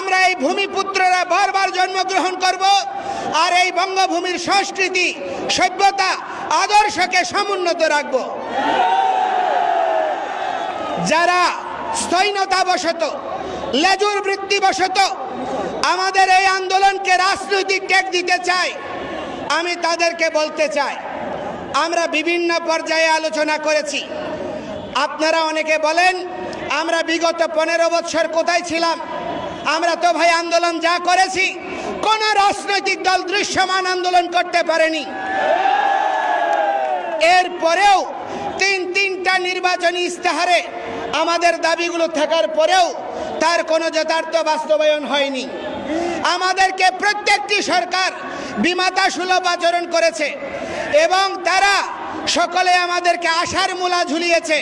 আমরা এই ভূমিপুত্ররা বারবার জন্মগ্রহণ করব আর এই বঙ্গভূমির সংস্কৃতি, সভ্যতা, আদর্শকে সমুন্নত রাখব। যারা স্থৈর্যতাবশত, লেজুর বৃত্তিবশত আমাদের এই আন্দোলনকে রাজনৈতিক টেক দিতে চায়, আমি তাদেরকে বলতে চাই, আমরা বিভিন্ন পর্যায়ে আলোচনা করেছি। আপনারা অনেকে বলেন আমরা বিগত 15 বছর কোথায় ছিলাম? আমরা তো ভাই আন্দোলন যা করেছি কোন রাজনৈতিক দল দৃশ্যমান আন্দোলন করতে পারেনি। এরপরেও তিনটা নির্বাচনী ইস্তেহারে আমাদের দাবিগুলো থাকার পরেও তার কোনো যথার্থ বাস্তবায়ন হয়নি। আমাদেরকে প্রত্যেকটি সরকার বিমাতা সুলভ আচরণ করেছে এবং তারা সকলে আমাদেরকে আশার মূলা ঝুলিয়েছে,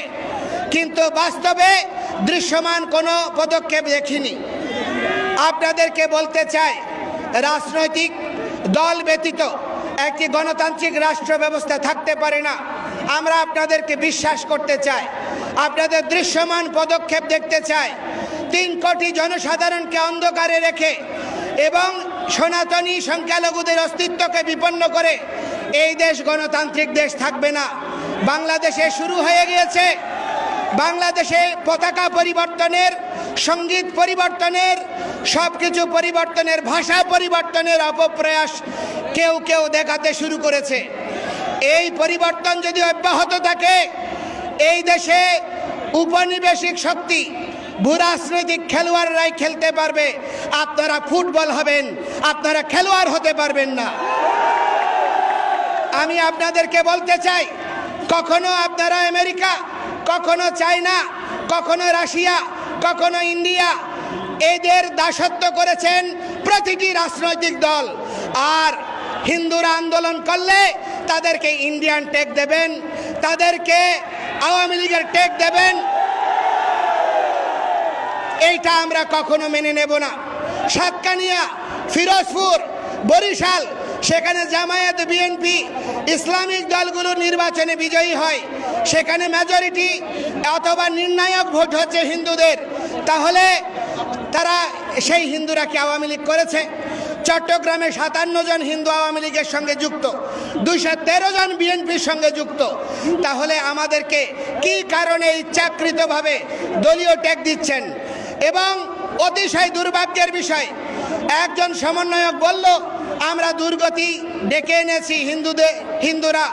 কিন্তু বাস্তবে দৃশ্যমান কোনো পদক্ষেপ দেখিনি। আপনাদেরকে বলতে চাই, রাজনৈতিক দল ব্যতীত একটি গণতান্ত্রিক রাষ্ট্র ব্যবস্থা থাকতে পারে না। আমরা আপনাদেরকে বিশ্বাস করতে চাই, আপনাদের দৃশ্যমান পদক্ষেপ দেখতে চাই। 3 কোটি জনসাধারণকে অন্ধকারে রেখে এবং সনাতনী সংখ্যালঘুদের অস্তিত্বকে বিপন্ন করে এই দেশ গণতান্ত্রিক দেশ থাকবে না। বাংলাদেশে শুরু হয়ে গিয়েছে, বাংলাদেশে পতাকা পরিবর্তনের, সঙ্গীত পরিবর্তনের, সব কিছু পরিবর্তনের, ভাষা পরিবর্তনের অপপ্রয়াস কেউ দেখাতে শুরু করেছে। এই পরিবর্তন যদি অব্যাহত থাকে, এই দেশে উপনিবেশিক শক্তি, ভূরাজনৈতিক খেলোয়াড়রাই খেলতে পারবে। আপনারা ফুটবল হবেন, আপনারা খেলোয়াড় হতে পারবেন না। আমি আপনাদেরকে বলতে চাই, কখনো আপনারা আমেরিকা, কখনো চায়না, কখনো রাশিয়া, কখনো ইন্ডিয়া, এদের দাসত্ব করেছেন প্রতিটি রাজনৈতিক দল। আর হিন্দুরা আন্দোলন করলে তাদেরকে ইন্ডিয়ান টেক দেবেন, তাদেরকে আওয়ামী লীগের টেক দেবেন, এইটা আমরা কখনো মেনে নেব না। সাতকানিয়া, ফিরোজপুর, বরিশাল, সেখানে জামায়াত, বিএনপি, ইসলামিক দলগুলো নির্বাচনে বিজয়ী হয়, সেখানে মেজরিটি অথবা নির্ণায়ক ভোট হচ্ছে হিন্দুদের। তাহলে তারা সেই হিন্দুরা কি আওয়ামী লীগ করেছে? চট্টগ্রামে 57 জন হিন্দু আওয়ামী লীগের সঙ্গে যুক্ত, 213 জন বিএনপির সঙ্গে যুক্ত। তাহলে আমাদেরকে কি কারণে ইচ্ছাকৃতভাবে দলীয় ট্যাগ দিচ্ছেন? এবং অতিশয় দুর্ভাগ্যের বিষয়, একজন সমন্বয়ক বলল আমরা দুর্গতি ডেকে এনেছি হিন্দুরা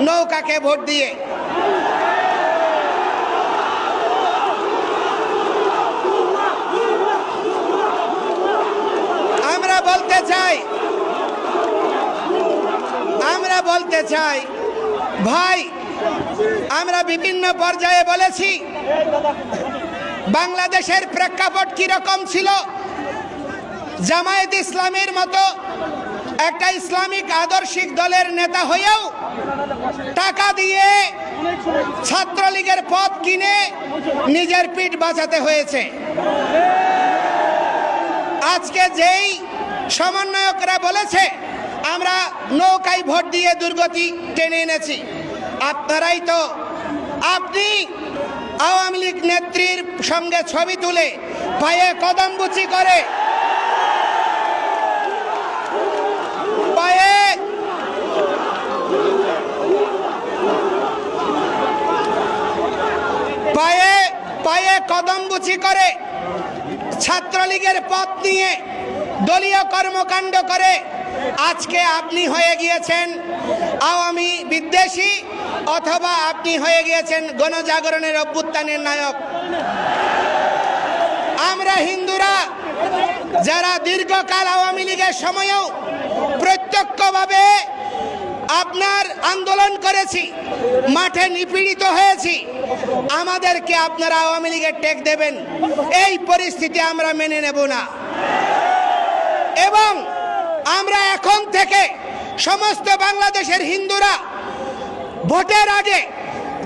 নৌকাকে ভোট দিয়ে। আমরা বলতে চাই ভাই, আমরা বিভিন্ন পর্যায়ে বলেছি বাংলাদেশের প্রেক্ষাপট কিরকম ছিল। জামায়াত ইসলামের মতো একটা ইসলামিক আদর্শিক দলের নেতা হয়েও টাকা দিয়ে ছাত্রলীগের পদ কিনে নিজের পিঠ বাঁচাতে হয়েছে। আজকে যেই সমন্বয়করা বলেছে আমরা নৌকায় ভোট দিয়ে দুর্গতি টেনে এনেছি, আপনারাই তো, আপনি আওয়ামী লীগ নেত্রীর সঙ্গে ছবি তুলে পায়ে কদমবুচি করে পায়ে কদমবুচি করে ছাত্রলীগের পথ নিয়ে দলীয় কর্মকাণ্ড করে আজকে আপনি হয়ে গিয়েছেন আওয়ামী বিদ্বেষী, অথবা আপনি হয়ে গিয়েছেন গণজাগরণের অভ্যুত্থানের নায়ক। আমরা হিন্দুরা যারা দীর্ঘকাল আওয়ামী লীগের সময়েও প্রত্যক্ষভাবে আপনার আন্দোলন করেছি, মাঠে নিপীড়িত হয়েছি, আমাদেরকে আপনারা আওয়ামী লীগের টেক দেবেন, এই পরিস্থিতি আমরা মেনে নেব না। এবং আমরা এখন থেকে সমস্ত বাংলাদেশের হিন্দুরা ভোটের আগে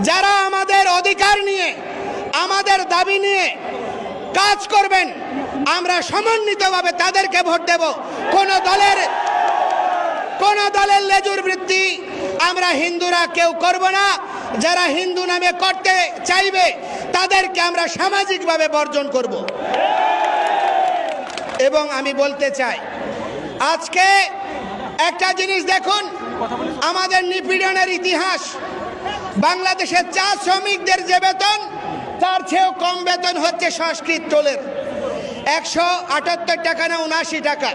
যারা আমাদের অধিকার নিয়ে, আমাদের দাবি নিয়ে কাজ করবেন, আমরা সমন্বিতভাবে তাদেরকে ভোট দেব। কোন দলের লেজুর বৃত্তি আমরা হিন্দুরা কেউ করব না। যারা হিন্দু নামে করতে চাইবে তাদেরকে আমরা সামাজিকভাবে বর্জন করব। এবং আমি বলতে চাই, আজকে একটা জিনিস দেখুন, আমাদের নিপীড়নের ইতিহাস। বাংলাদেশের চা শ্রমিকদের যে বেতন, তার চেয়েও কম বেতন হচ্ছে সংস্কৃত টোলের। 178 টাকা না 79 টাকা।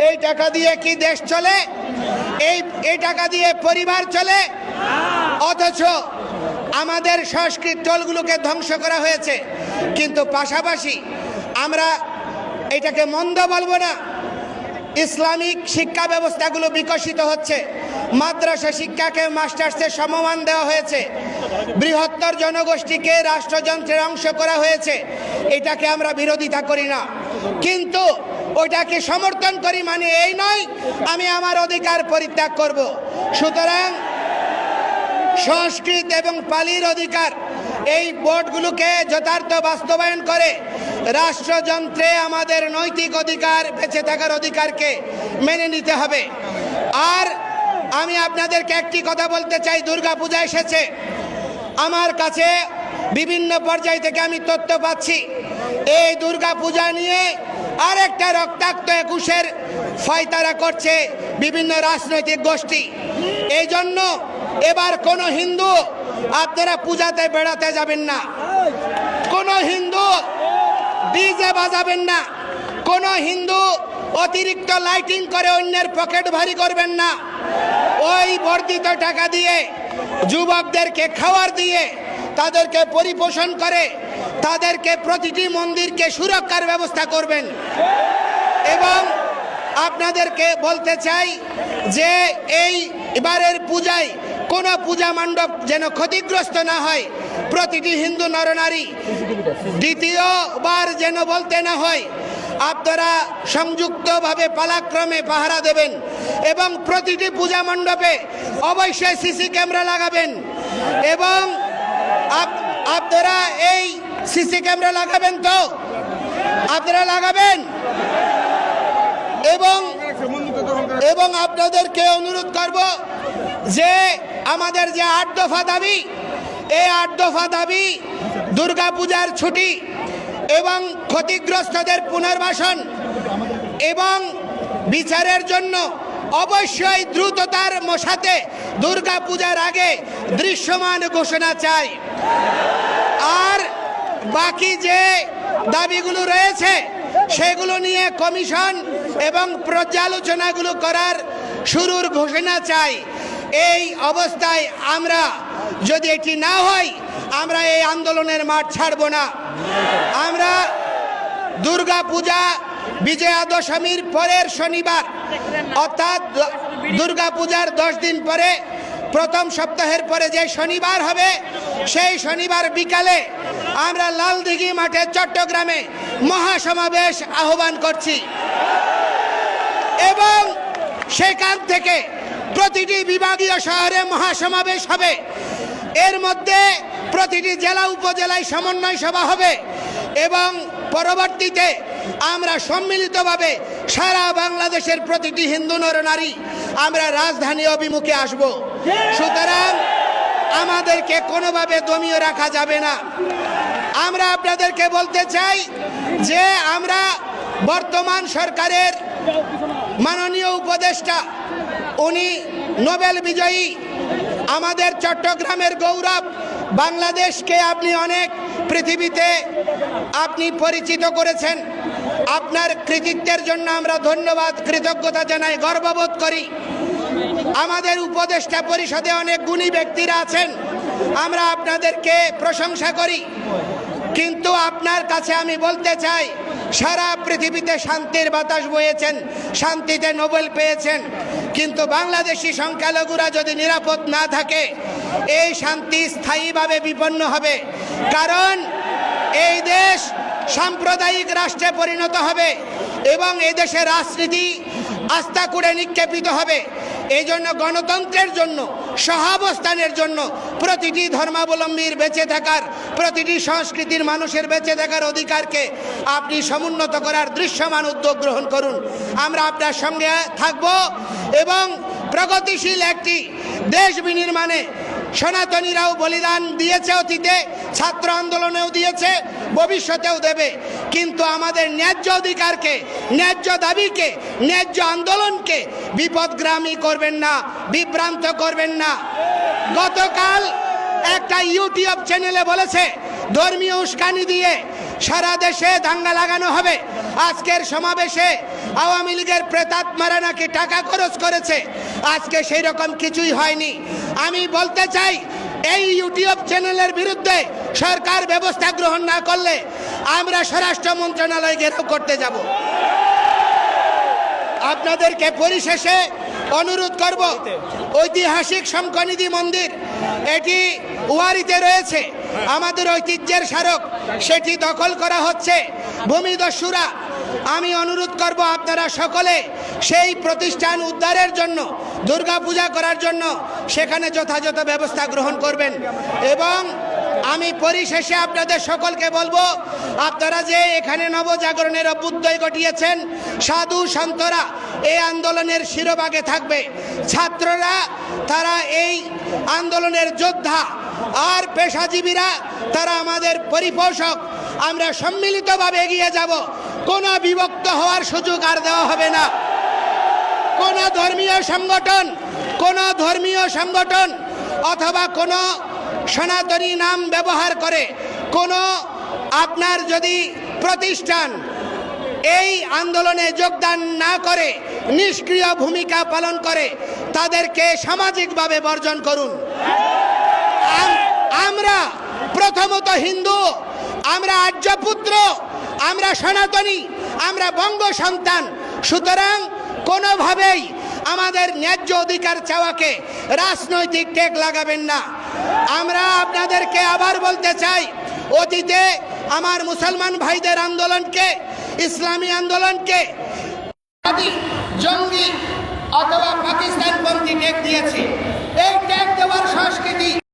এই টাকা দিয়ে কি দেশ চলে? এই টাকা দিয়ে পরিবার চলে? অথচ আমাদের সংস্কৃত টোলগুলোকে ধ্বংস করা হয়েছে। কিন্তু পাশাপাশি আমরা এটাকে মন্দ বলবো না, ইসলামিক শিক্ষা ব্যবস্থাগুলো বিকশিত হচ্ছে। মাদ্রাসা শিক্ষাকে মাস্টার্সের সমমান দেওয়া হয়েছে। বৃহত্তর জনগোষ্ঠীকে রাষ্ট্রযন্ত্রের অংশ করা হয়েছে। এটাকে আমরা বিরোধিতা করি না, কিন্তু ওইটাকে সমর্থন করি মানে এই নয় আমি আমার অধিকার পরিত্যাগ করব। সুতরাং সংস্কৃত এবং পালির অধিকার, এই বোর্ডগুলোকে যথার্থ বাস্তবায়ন করে রাষ্ট্রযন্ত্রে আমাদের নৈতিক অধিকার, বেঁচে থাকার অধিকারকে মেনে নিতে হবে। আর আমি আপনাদেরকে একটি কথা বলতে চাই, দুর্গাপূজা এসেছে। আমার কাছে বিভিন্ন পর্যায় থেকে আমি তথ্য পাচ্ছি, এই দুর্গাপূজা নিয়ে আরেকটা রক্তাক্ত 21-এর ফয়তারা করছে বিভিন্ন রাজনৈতিক গোষ্ঠী। এই জন্য এবার কোনো হিন্দু আপনারা পূজাতে বেড়াতে যাবেন না, কোনো হিন্দু ডিজে বাজাবেন না, কোনো হিন্দু অতিরিক্ত লাইটিং করে অন্যের পকেট ভারী করবেন না। ওই বর্ধিত টাকা দিয়ে যুবকদেরকে খাবার দিয়ে তাদেরকে পরিপোষণ করে তাদেরকে প্রতিটি মন্দিরকে সুরক্ষার ব্যবস্থা করবেন। এবং আপনাদেরকে বলতে চাই যে এই এবারের পূজায় কোনো পূজা মণ্ডপ যেন ক্ষতিগ্রস্ত না হয়। প্রতিটি হিন্দু নরনারী দ্বিতীয়বার যেন বলতে না হয়। আপনারা সংযুক্তভাবে পালাক্রমে পাহারা দেবেন এবং প্রতিটি পূজা মণ্ডপে অবশ্যই সিসি ক্যামেরা লাগাবেন। এবং আপনারা এই সিসি ক্যামেরা লাগাবেন, তো আপনারা লাগাবেন। এবং আপনাদেরকে অনুরোধ করব যে আমাদের যে 8 দফা দাবি, এই 8 দফা দাবি দুর্গাপূজার ছুটি এবং ক্ষতিগ্রস্তদের পুনর্বাসন এবং বিচারের জন্য অবশ্যই দ্রুততার সাথে দুর্গাপূজার আগে দৃশ্যমান ঘোষণা চাই। আর বাকি যে দাবিগুলো রয়েছে সেগুলো নিয়ে কমিশন এবং পর্যালোচনাগুলো করার শুরুর ঘোষণা চাই। এই অবস্থায় আমরা যদি এটি না হয়, আমরা এই আন্দোলনের মাঠ ছাড়ব না। আমরা দুর্গাপূজা বিজয়া দশমীর পরের শনিবার, অর্থাৎ দুর্গাপূজার 10 দিন পরে প্রথম সপ্তাহের পরে যে শনিবার হবে, সেই শনিবার বিকালে আমরা লালদিঘি মাঠে চট্টগ্রামে মহাসমাবেশ আহ্বান করছি। এবং সেখান থেকে প্রতিটি বিভাগীয় শহরে মহাসমাবেশ হবে। এর মধ্যে প্রতিটি জেলা উপজেলায় সমন্বয় সভা হবে এবং পরবর্তীতে আমরা সম্মিলিতভাবে সারা বাংলাদেশের প্রতিটি হিন্দু নরনারী আমরা রাজধানী অভিমুখে আসব। সুতরাং আমাদেরকে কোনোভাবে দমিয়ে রাখা যাবে না। আমরা আপনাদেরকে বলতে চাই যে আমরা বর্তমান সরকারের মাননীয় উপদেষ্টা, উনি নোবেল বিজয়ী, আমাদের চট্টগ্রামের গৌরব। বাংলাদেশকে আপনি অনেক পৃথিবীতে আপনি পরিচিত করেছেন। আপনার কৃতিত্বের জন্য আমরা ধন্যবাদ, কৃতজ্ঞতা জানাই, গর্ববোধ করি। আমাদের উপদেষ্টা পরিষদে অনেক গুণী ব্যক্তিরা আছেন, আমরা আপনাদেরকে প্রশংসা করি। কিন্তু আপনার কাছে আমি বলতে চাই, সারা পৃথিবীতে শান্তির বাতাস বয়েছেন, শান্তিতে নোবেল পেয়েছেন, কিন্তু বাংলাদেশি সংখ্যালঘুরা যদি নিরাপদ না থাকে, এই শান্তি স্থায়ীভাবে বিপন্ন হবে। কারণ এই দেশ সাম্প্রদায়িক রাষ্ট্রে পরিণত হবে এবং এই দেশের রাজনীতি আস্থা করে নিক্ষেপিত হবে। এই জন্য গণতন্ত্রের জন্য, সহাবস্থানের জন্য, প্রতিটি ধর্মাবলম্বীর বেঁচে থাকার, প্রতিটি সংস্কৃতির মানুষের বেঁচে থাকার অধিকারকে আপনি সমুন্নত করার দৃশ্যমান উদ্যোগ গ্রহণ করুন। আমরা আপনার সঙ্গে থাকব এবং প্রগতিশীল একটি দেশ বিনির্মাণে সনাতনীরাও বলিদান দিয়েছে, অতীতে ছাত্র আন্দোলনেও দিয়েছে, ভবিষ্যতেও দেবে। কিন্তু আমাদের ন্যায্য অধিকারকে, ন্যায্য দাবিকে, ন্যায্য আন্দোলনকে বিপদগ্রামী করবেন না, বিভ্রান্ত করবেন না। গতকাল একটা ইউটিউব চ্যানেলে বলেছে ধর্মীয় উস্কানি দিয়ে সারা দেশে দাঙ্গা লাগানো হবে। আজকের সমাবেশে আওয়ামী লীগের প্রেতাত্মারা নাকি টাকা খরচ করেছে। আজকে সেই রকম কিছুই হয়নি। আমি বলতে চাই, এই ইউটিউব চ্যানেলের বিরুদ্ধে সরকার ব্যবস্থা গ্রহণ না করলে আমরা স্বরাষ্ট্র মন্ত্রণালয় ঘেরাও করতে যাব। আপনাদেরকে পরিশেষে অনুরোধ করব, ঐতিহাসিক শঙ্করনিধি মন্দির এটি ওয়ারিতে রয়েছে, আমাদের ঐতিহ্যের স্মারক, সেটি দখল করা হচ্ছে ভূমিদস্যুরা। আমি অনুরোধ করব আপনারা সকলে সেই প্রতিষ্ঠান উদ্ধারের জন্য, দুর্গাপূজা করার জন্য সেখানে যথাযথ ব্যবস্থা গ্রহণ করবেন। এবং আমি পরিশেষে আপনাদের সকলকে বলবো, আপনারা যে এখানে নবজাগরণের অভ্যুদয় ঘটিয়েছেন, সাধু সন্তরা এই আন্দোলনের শিরোভাগে থাকবে। ছাত্ররা তারা এই আন্দোলনের যোদ্ধা, আর পেশাজীবীরা তারা আমাদের পরিপোষক। আমরা সম্মিলিতভাবে এগিয়ে যাব। কোনো বিভক্ত হওয়ার সুযোগ আর দেওয়া হবে না। কোনো ধর্মীয় সংগঠন অথবা কোনো সনাতনী নাম ব্যবহার করে কোনো আপনার যদি প্রতিষ্ঠান এই আন্দোলনে যোগদান না করে, নিষ্ক্রিয় ভূমিকা পালন করে, তাদেরকে সামাজিকভাবে বর্জন করুন। আমরা প্রথমত হিন্দু, আমরা আর্যপুত্র, আমরা সনাতনী, আমরা বঙ্গ সন্তান। সুতরাং কোনোভাবেই আমাদের ন্যায্য অধিকার চাওয়াকে রাজনৈতিক টেক লাগাবেন না। আমরা আপনাদেরকে আবার বলতে চাই, অতীতে আমার মুসলমান ভাইদের আন্দোলনকে, ইসলামী আন্দোলনকে জঙ্গি অথবা পাকিস্তানপন্থী টেক দিয়েছে। এই টেক দেওয়ার সংস্কৃতি